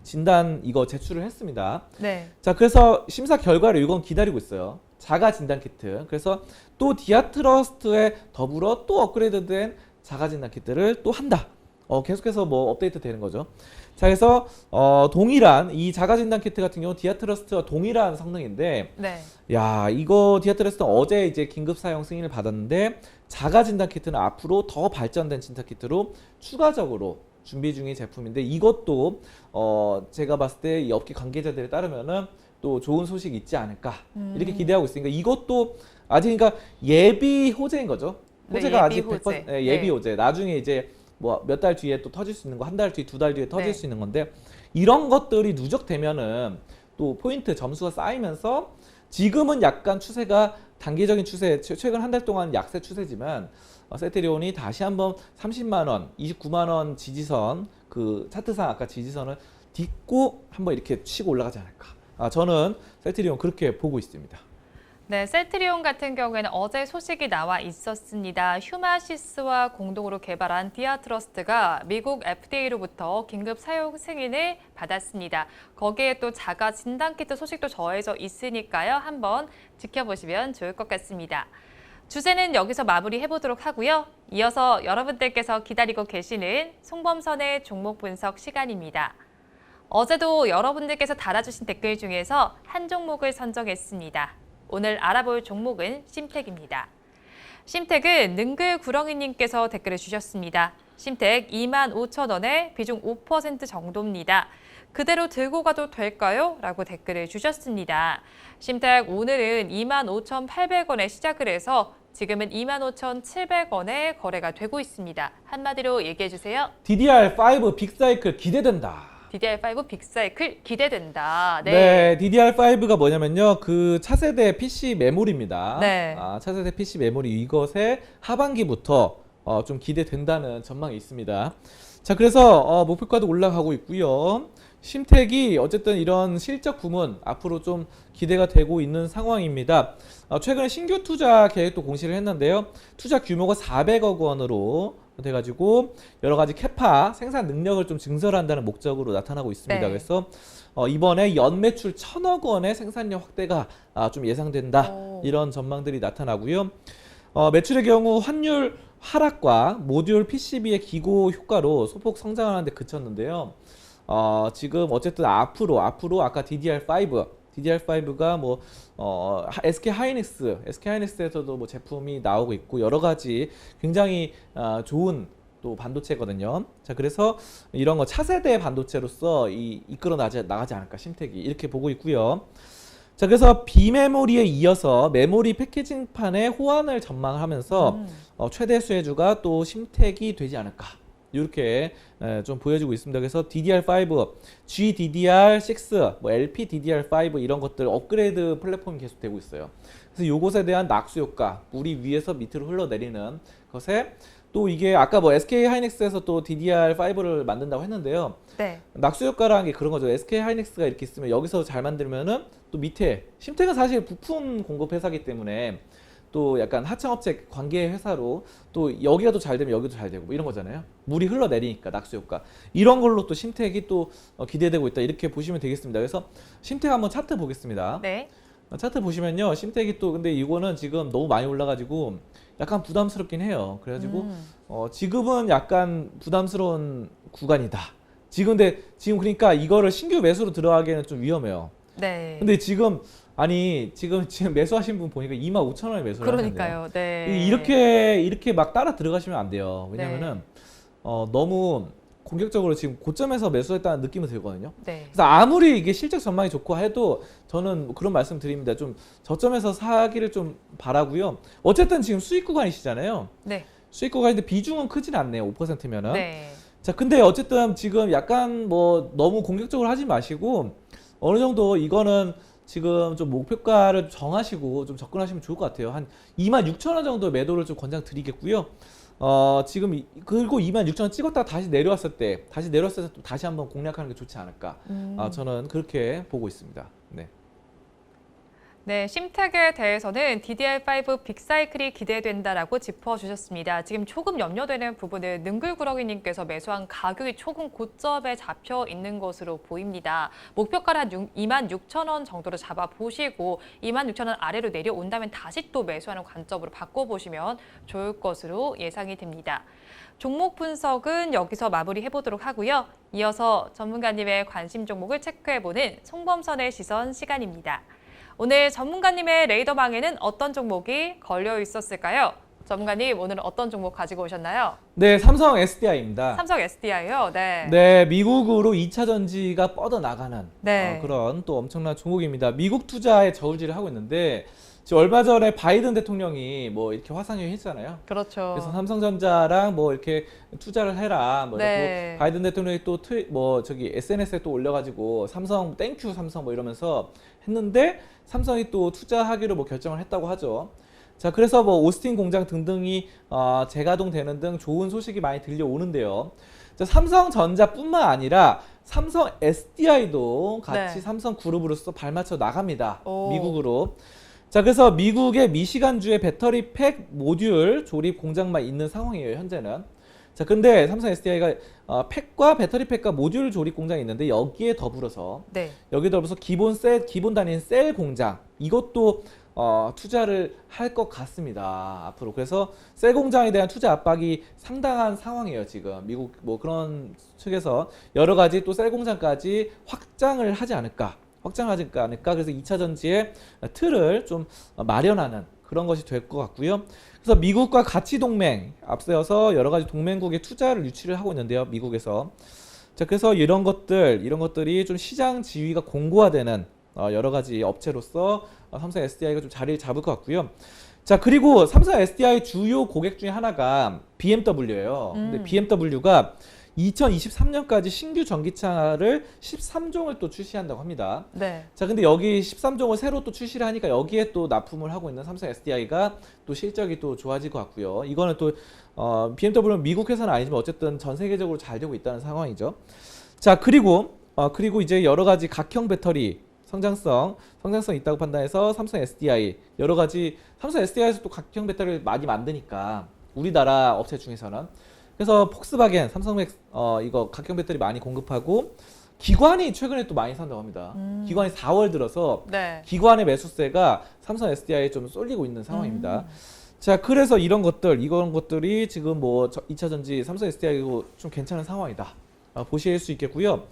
진단 이거 제출을 했습니다. 네. 자, 그래서 심사 결과를 이건 기다리고 있어요. 자가 진단 키트. 그래서 또 디아트러스트에 더불어 또 업그레이드된 자가 진단 키트를 또 한다. 계속해서 뭐 업데이트 되는 거죠. 자, 그래서 동일한 이 자가 진단 키트 같은 경우 디아트러스트와 동일한 성능인데, 네. 야, 이거 디아트러스트 어제 이제 긴급 사용 승인을 받았는데, 자가 진단 키트는 앞으로 더 발전된 진단 키트로 추가적으로 준비 중인 제품인데, 이것도 제가 봤을 때 이 업계 관계자들에 따르면은 또 좋은 소식이 있지 않을까 이렇게 기대하고 있으니까, 이것도 아직 그러니까 예비 호재인 거죠. 호재가 네, 예비 아직 호재. 100%, 예비 네. 호재. 나중에 이제 뭐 몇 달 뒤에 또 터질 수 있는 거, 한 달 뒤, 두 달 뒤에 터질 네. 수 있는 건데, 이런 것들이 누적되면은 또 포인트 점수가 쌓이면서, 지금은 약간 추세가 단기적인 추세, 최근 한 달 동안 약세 추세지만 셀트리온이 다시 한번 30만 원, 29만 원 지지선, 그 차트상 아까 지지선을 딛고 한번 이렇게 치고 올라가지 않을까. 저는 셀트리온 그렇게 보고 있습니다. 네, 셀트리온 같은 경우에는 어제 소식이 나와 있었습니다. 휴마시스와 공동으로 개발한 디아트러스트가 미국 FDA로부터 긴급 사용 승인을 받았습니다. 거기에 또 자가 진단키트 소식도 더해져 있으니까요. 한번 지켜보시면 좋을 것 같습니다. 주제는 여기서 마무리해보도록 하고요. 이어서 여러분들께서 기다리고 계시는 송범선의 종목 분석 시간입니다. 어제도 여러분들께서 달아주신 댓글 중에서 한 종목을 선정했습니다. 오늘 알아볼 종목은 심텍입니다. 심텍은 능글구렁이님께서 댓글을 주셨습니다. 심텍 25,000원에 비중 5% 정도입니다. 그대로 들고 가도 될까요? 라고 댓글을 주셨습니다. 심텍 오늘은 25,800원에 시작을 해서 지금은 25,700원에 거래가 되고 있습니다. 한마디로 얘기해 주세요. DDR5 빅사이클 기대된다. DDR5 빅사이클 기대된다. 네, DDR5가 뭐냐면요, 그 차세대 PC 메모리입니다. 네. 차세대 PC 메모리, 이것의 하반기부터 좀 기대된다는 전망이 있습니다. 자, 그래서 목표가도 올라가고 있고요. 심텍이 어쨌든 이런 실적 부문 앞으로 좀 기대가 되고 있는 상황입니다. 최근에 신규 투자 계획도 공시를 했는데요. 투자 규모가 400억 원으로 돼가지고 여러 가지 캐파 생산 능력을 좀 증설한다는 목적으로 나타나고 있습니다. 네. 그래서 이번에 연매출 1,000억 원의 생산력 확대가 좀 예상된다. 오. 이런 전망들이 나타나고요. 매출의 경우 환율 하락과 모듈 PCB의 기고 효과로 소폭 성장하는 데 그쳤는데요. 지금 어쨌든 앞으로 아까 DDR5가 뭐 SK 하이닉스에서도 뭐 제품이 나오고 있고 여러 가지 굉장히 좋은 또 반도체거든요. 자, 그래서 이런 거 차세대 반도체로서 이끌어 나가지 않을까 심텍이 이렇게 보고 있고요. 자, 그래서 비메모리에 이어서 메모리 패키징판의 호환을 전망하면서 최대 수혜주가 또 심택이 되지 않을까. 이렇게 좀 보여지고 있습니다. 그래서 DDR5, GDDR6, 뭐 LPDDR5 이런 것들 업그레이드 플랫폼이 계속 되고 있어요. 그래서 이것에 대한 낙수 효과, 물이 위에서 밑으로 흘러내리는 것에 또 이게 아까 뭐 SK 하이닉스에서 또 DDR5를 만든다고 했는데요. 네. 낙수 효과라는 게 그런 거죠. SK 하이닉스가 이렇게 있으면 여기서 잘 만들면은 또 밑에 심택은 사실 부품 공급 회사기 때문에 또 약간 하청업체 관계 회사로 또 여기가 또 잘 되면 여기도 잘 되고 뭐 이런 거잖아요. 물이 흘러내리니까 낙수 효과. 이런 걸로 또 심택이 또 기대되고 있다. 이렇게 보시면 되겠습니다. 그래서 심택 한번 차트 보겠습니다. 네. 차트 보시면요. 심택이 또 근데 이거는 지금 너무 많이 올라가지고 약간 부담스럽긴 해요. 그래가지고 지금은 약간 부담스러운 구간이다. 지금 그러니까 이거를 신규 매수로 들어가기에는 좀 위험해요. 네. 근데 지금 매수하신 분 보니까 25,000원에 매수를 하셨네요. 그러니까요. 네. 이렇게 막 따라 들어가시면 안 돼요. 왜냐면은 너무 공격적으로 지금 고점에서 매수했다는 느낌이 들거든요. 네. 그래서 아무리 이게 실적 전망이 좋고 해도 저는 그런 말씀 드립니다. 좀 저점에서 사기를 좀 바라고요. 어쨌든 지금 수익 구간이시잖아요. 네. 수익 구간인데 비중은 크진 않네요. 5%면은. 네. 자, 근데 어쨌든 지금 약간 뭐 너무 공격적으로 하지 마시고 어느 정도 이거는 지금 좀 목표가를 정하시고 좀 접근하시면 좋을 것 같아요. 한 26,000원 정도 매도를 좀 권장드리겠고요. 지금 그리고 26,000원 찍었다가 다시 내려왔을 때 또 다시 한번 공략하는 게 좋지 않을까. 저는 그렇게 보고 있습니다. 네. 네, 심택에 대해서는 DDR5 빅사이클이 기대된다라고 짚어주셨습니다. 지금 조금 염려되는 부분은 능글구렁이님께서 매수한 가격이 조금 고점에 잡혀 있는 것으로 보입니다. 목표가를 한 26,000원 정도로 잡아보시고 26,000원 아래로 내려온다면 다시 또 매수하는 관점으로 바꿔보시면 좋을 것으로 예상이 됩니다. 종목 분석은 여기서 마무리해보도록 하고요. 이어서 전문가님의 관심 종목을 체크해보는 송범선의 시선 시간입니다. 오늘 전문가님의 레이더망에는 어떤 종목이 걸려 있었을까요? 전문가님, 오늘은 어떤 종목 가지고 오셨나요? 네, 삼성 SDI입니다. 삼성 SDI요? 네. 네, 미국으로 2차 전지가 뻗어나가는 네. 그런 또 엄청난 종목입니다. 미국 투자에 저울질을 하고 있는데 지금 얼마 전에 바이든 대통령이 뭐 이렇게 화상회의 했잖아요. 그렇죠. 그래서 삼성전자랑 뭐 이렇게 투자를 해라 뭐 네. 이러고 바이든 대통령이 또 SNS에 또 올려가지고 삼성 땡큐 삼성 뭐 이러면서 했는데 삼성이 또 투자하기로 뭐 결정을 했다고 하죠. 자, 그래서 뭐 오스틴 공장 등등이 재가동되는 등 좋은 소식이 많이 들려오는데요. 자, 삼성전자뿐만 아니라 삼성 SDI도 같이 네. 삼성 그룹으로서 발맞춰 나갑니다. 오. 미국으로. 자, 그래서 미국의 미시간주의 배터리 팩 모듈 조립 공장만 있는 상황이에요, 현재는. 자, 근데 삼성 SDI가 팩과 배터리 팩과 모듈 조립 공장이 있는데 여기에 더불어서 네. 기본 단위인 셀 공장 이것도 투자를 할 것 같습니다. 앞으로. 그래서 셀 공장에 대한 투자 압박이 상당한 상황이에요, 지금. 미국 뭐 그런 측에서 여러 가지 또 셀 공장까지 확장을 하지 않을까. 그래서 2차 전지의 틀을 좀 마련하는 그런 것이 될 것 같고요. 그래서 미국과 가치 동맹 앞세워서 여러 가지 동맹국에 투자를 유치를 하고 있는데요, 미국에서. 자, 그래서 이런 것들이 좀 시장 지위가 공고화되는 여러 가지 업체로서 삼성 SDI가 좀 자리를 잡을 것 같고요. 자, 그리고 삼성 SDI 주요 고객 중에 하나가 BMW예요. 근데 BMW가 2023년까지 신규 전기차를 13종을 또 출시한다고 합니다. 네. 자, 근데 여기 13종을 새로 또 출시를 하니까 여기에 또 납품을 하고 있는 삼성 SDI가 또 실적이 또 좋아질 것 같고요. 이거는 또 BMW는 미국 회사는 아니지만 어쨌든 전 세계적으로 잘 되고 있다는 상황이죠. 자, 그리고 이제 여러 가지 각형 배터리 성장성 있다고 판단해서 삼성 SDI 여러 가지 삼성 SDI에서 또 각형 배터리를 많이 만드니까 우리나라 업체 중에서는 그래서 폭스바겐, 삼성맥 이거 각형 배터리 많이 공급하고 기관이 최근에 또 많이 산다고 합니다. 기관이 4월 들어서 네. 기관의 매수세가 삼성 SDI에 좀 쏠리고 있는 상황입니다. 자, 그래서 이런 것들이 지금 뭐 2차 전지 삼성 SDI고 좀 괜찮은 상황이다. 보실 수 있겠고요.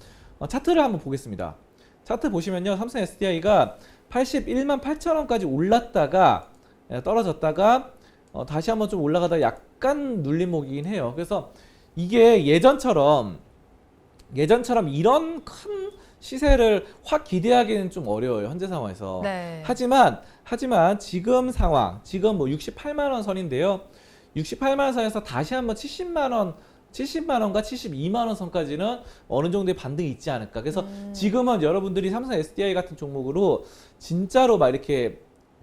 차트를 한번 보겠습니다. 차트 보시면요, 삼성 SDI가 81만 8천원까지 올랐다가 떨어졌다가 다시 한번 좀 올라가다 약간 눌림목이긴 해요. 그래서 이게 예전처럼 이런 큰 시세를 확 기대하기는 좀 어려워요. 현재 상황에서. 네. 하지만 지금 상황, 지금 뭐 68만 원 선인데요. 68만 원 선에서 다시 한번 70만 원과 72만 원 선까지는 어느 정도의 반등이 있지 않을까. 그래서 지금은 여러분들이 삼성 SDI 같은 종목으로 진짜로 막 이렇게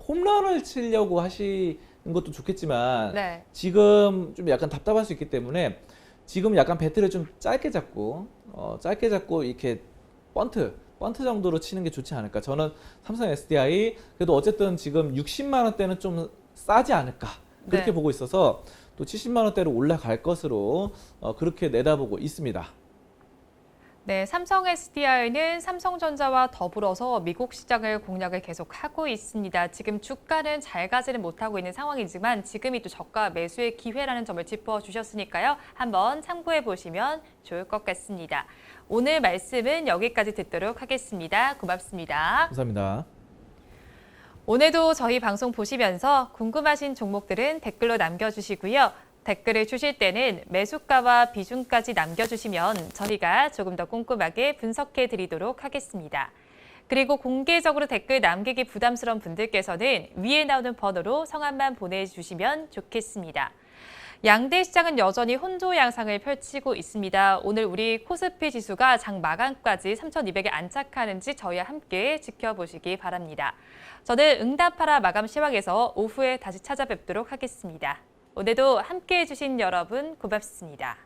홈런을 치려고 하시는 것도 좋겠지만 네. 지금 좀 약간 답답할 수 있기 때문에 지금 약간 배트를 좀 짧게 잡고 이렇게 번트 정도로 치는 게 좋지 않을까. 저는 삼성 SDI 그래도 어쨌든 지금 60만 원대는 좀 싸지 않을까 그렇게 네. 보고 있어서 또 70만 원대로 올라갈 것으로 그렇게 내다보고 있습니다. 네, 삼성 SDI는 삼성전자와 더불어서 미국 시장을 공략을 계속하고 있습니다. 지금 주가는 잘 가지는 못하고 있는 상황이지만 지금이 또 저가 매수의 기회라는 점을 짚어주셨으니까요. 한번 참고해 보시면 좋을 것 같습니다. 오늘 말씀은 여기까지 듣도록 하겠습니다. 고맙습니다. 감사합니다. 오늘도 저희 방송 보시면서 궁금하신 종목들은 댓글로 남겨주시고요. 댓글을 주실 때는 매수가와 비중까지 남겨주시면 저희가 조금 더 꼼꼼하게 분석해 드리도록 하겠습니다. 그리고 공개적으로 댓글 남기기 부담스러운 분들께서는 위에 나오는 번호로 성함만 보내주시면 좋겠습니다. 양대 시장은 여전히 혼조 양상을 펼치고 있습니다. 오늘 우리 코스피 지수가 장 마감까지 3,200에 안착하는지 저희와 함께 지켜보시기 바랍니다. 저는 응답하라 마감 시황에서 오후에 다시 찾아뵙도록 하겠습니다. 오늘도 함께해 주신 여러분 고맙습니다.